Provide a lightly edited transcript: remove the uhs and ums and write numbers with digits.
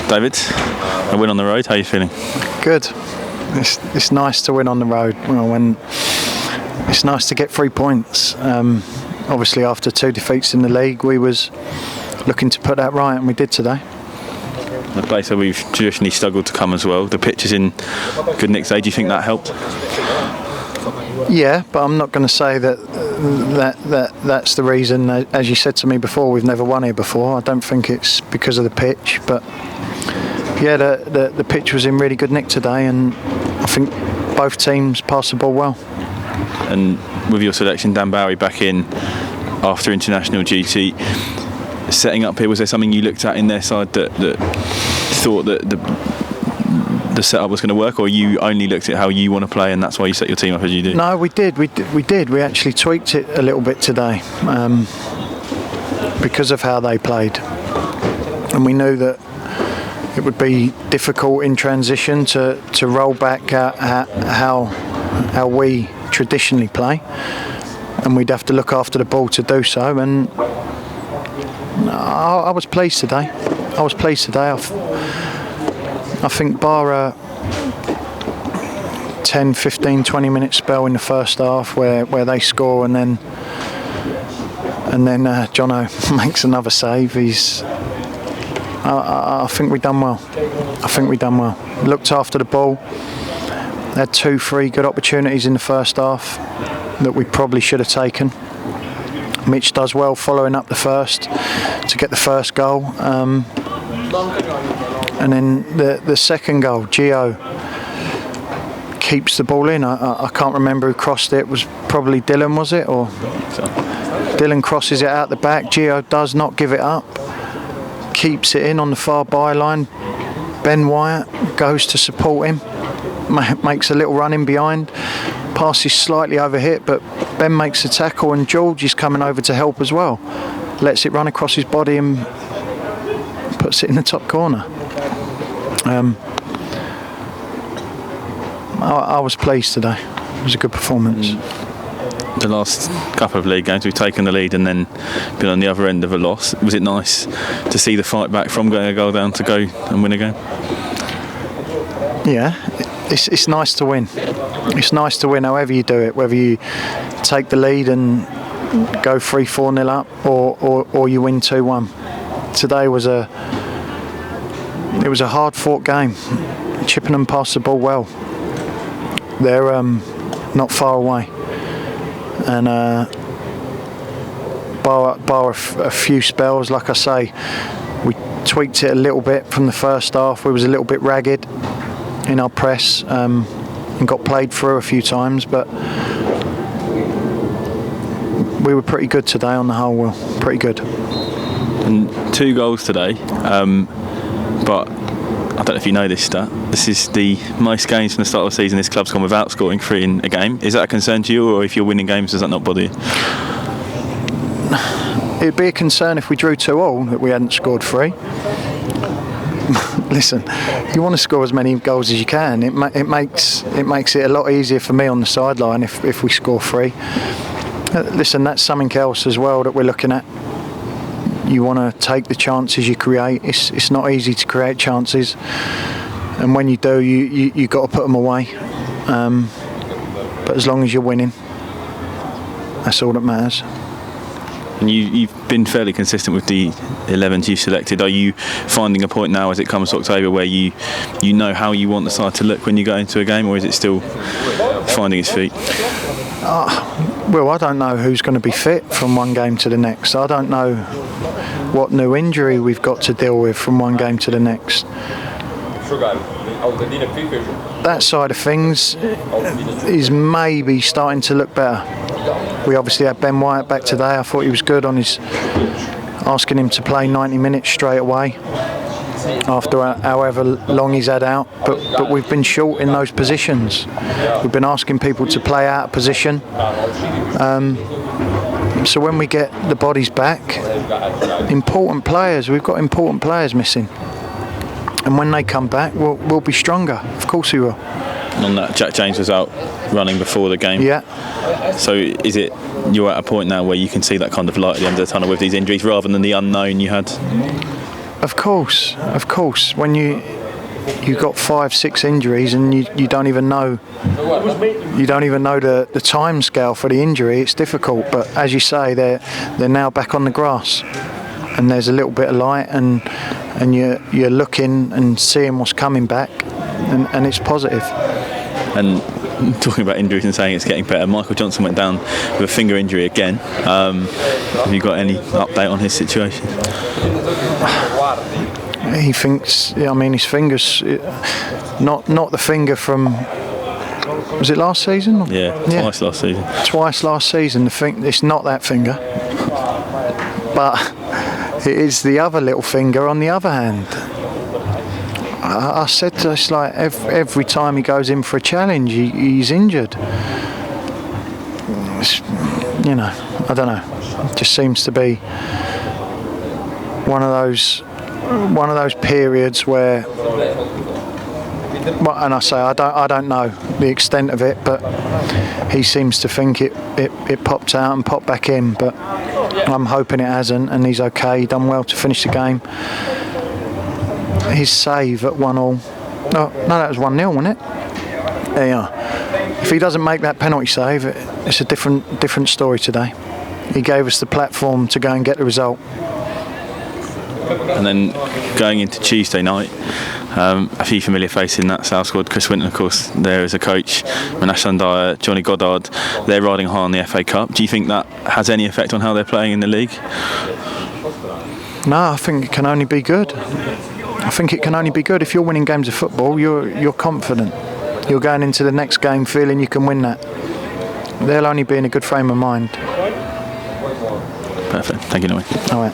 David, a win on the road, how are you feeling? Good. It's nice to win on the road. It's nice to get 3 points. Obviously after 2 defeats in the league, we was looking to put that right, and we did today. The place where we've traditionally struggled to come as well, the pitch is in good nick today. Do you think that helped? Yeah, but I'm not going to say that's the reason. As you said to me before, we've never won here before. I don't think it's because of the pitch, but yeah, the pitch was in really good nick today, and I think both teams passed the ball well. And with your selection, Dan Bowery back in after international duty, setting up here, was there something you looked at in their side that thought that the setup was going to work, or you only looked at how you want to play and that's why you set your team up as you do? No, we did. We actually tweaked it a little bit today because of how they played, and we knew that it would be difficult in transition to roll back how we traditionally play, and we'd have to look after the ball to do so. And I was pleased today. I think bar a 10, 15, 20 minute spell in the first half where they score and then Jono makes another save. I think we done well. Looked after the ball. Had 2-3 good opportunities in the first half that we probably should have taken. Mitch does well following up the first to get the first goal. And then the second goal, Gio keeps the ball in. I can't remember who crossed it. It was probably Dylan, was it? Or Dylan crosses it out the back. Gio does not give it up. Keeps it in on the far byline. Ben Wyatt goes to support him. Makes a little run in behind. Passes slightly overhit, but Ben makes the tackle, and George is coming over to help as well. Lets it run across his body and puts it in the top corner. I was pleased today. It was a good performance. The last couple of league games, we've taken the lead and then been on the other end of a loss. Was it nice to see the fight back from going a goal down to go and win a game? Yeah, it's nice to win. It's nice to win however you do it, whether you take the lead and go 3-4-0 up or you win 2-1. Today was a hard-fought game. Chippenham passed the ball well. They're not far away, and bar a few spells, like I say, we tweaked it a little bit from the first half. We was a little bit ragged in our press and got played through a few times, but we were pretty good today on the whole. Will, pretty good. And 2 goals today, but I don't know if you know this stat. This is the most games from the start of the season this club's gone without scoring 3 in a game. Is that a concern to you, or if you're winning games, does that not bother you? It'd be a concern if we drew 2-2 that we hadn't scored 3. Listen, you want to score as many goals as you can. It makes it a lot easier for me on the sideline if we score 3. Listen, that's something else as well that we're looking at. You want to take the chances you create. It's not easy to create chances, and when you do, you got to put them away. But as long as you're winning, that's all that matters. And you've been fairly consistent with the 11s you've selected. Are you finding a point now as it comes to October where you know how you want the side to look when you go into a game, or is it still finding its feet? Well, I don't know who's going to be fit from one game to the next. I don't know what new injury we've got to deal with from one game to the next. That side of things is maybe starting to look better. We obviously had Ben Wyatt back today. I thought he was good on his asking him to play 90 minutes straight away after however long he's had out, but we've been short in those positions. We've been asking people to play out of position, so when we get the bodies back, we've got important players missing, and when they come back we'll be stronger. Of course we will. And on that, Jack James was out running before the game. Yeah. So is it you're at a point now where you can see that kind of light at the end of the tunnel with these injuries rather than the unknown you had? Of course. When you got 5-6 injuries and you don't even know the time scale for the injury, it's difficult. But as you say, they're now back on the grass, and there's a little bit of light, and you're looking and seeing what's coming back, and it's positive. And talking about injuries and saying it's getting better, Michael Johnson went down with a finger injury again. Have you got any update on his situation? He thinks, his fingers, not the finger from, was it last season? Twice last season. Twice last season. It's not that finger, but it is the other little finger on the other hand. I said to us, like, every time he goes in for a challenge, he's injured. I don't know. It just seems to be one of those periods where, and I say I don't know the extent of it, but he seems to think it popped out and popped back in. But I'm hoping it hasn't, and he's okay. He done well to finish the game. His save at 1-1. No, that was 1-0, wasn't it? Yeah. If he doesn't make that penalty save, it's a different story today. He gave us the platform to go and get the result. And then going into Tuesday night, a few familiar faces in that South squad. Chris Winton, of course, there as a coach. Manash Sandaya, Johnny Goddard. They're riding high on the FA Cup. Do you think that has any effect on how they're playing in the league? No, I think it can only be good. If you're winning games of football, you're confident. You're going into the next game feeling you can win that. They'll only be in a good frame of mind. Perfect. Thank you, Noe. All right.